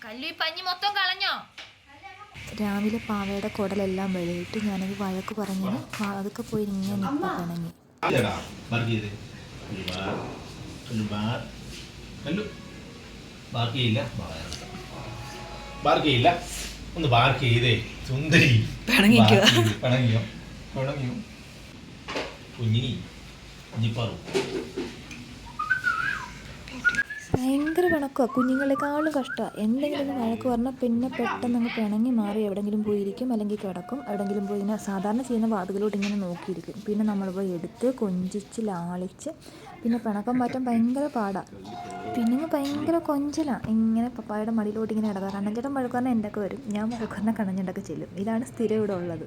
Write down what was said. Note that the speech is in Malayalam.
കല്ലു ഈ പഞ്ഞി മൊത്തം കളഞ്ഞോ? രാവിലെ പാവയുടെ കുടലെല്ലാം വെളിയിട്ട് ഞാനത് വഴക്ക് പറഞ്ഞതിന് അതൊക്കെ പോയി ഇങ്ങനെ നിൽക്കുക പിണങ്ങി. ഒന്ന് ബാർക്ക് ചെയ്തേ സുന്ദരി പിണങ്ങിക്കോ പിണങ്ങിയോ പിണങ്ങിയോ കുഞ്ഞിനി കുഞ്ഞിപ്പാറു ഭയങ്കര പിണക്കമാണ്. കുഞ്ഞുങ്ങളെക്കാളും കഷ്ടമാണ്. എന്തെങ്കിലും ഒന്ന് വഴക്ക് പറഞ്ഞാൽ പിന്നെ പെട്ടെന്ന് അങ്ങ് പിണങ്ങി മാറി എവിടെയെങ്കിലും പോയിരിക്കും, അല്ലെങ്കിൽ കിടക്കും. എവിടെയെങ്കിലും പോയി ഇങ്ങനെ സാധാരണ ചെയ്യുന്ന വാതിലോട്ട് ഇങ്ങനെ നോക്കിയിരിക്കും. പിന്നെ നമ്മൾ പോയി എടുത്ത് കൊഞ്ചിച്ച് ലാളിച്ച് പിന്നെ പിണക്കം മാറ്റാൻ ഭയങ്കര പാടാണ്. പിന്നെ ഭയങ്കര കൊഞ്ചലാണ്. ഇങ്ങനെ പപ്പായുടെ മടിയിലോട്ട് ഇങ്ങനെ കിടക്കുക. കണ്ണഞ്ചേട്ടൻ വഴക്ക് പറഞ്ഞാൽ എൻ്റെ ഒക്കെ വരും, ഞാൻ വഴക്ക് പറഞ്ഞാൽ കണ്ണഞ്ചേട്ടൊക്കെ ചെല്ലും. ഇതാണ് സ്ഥിരം ഇവിടെ ഉള്ളത്.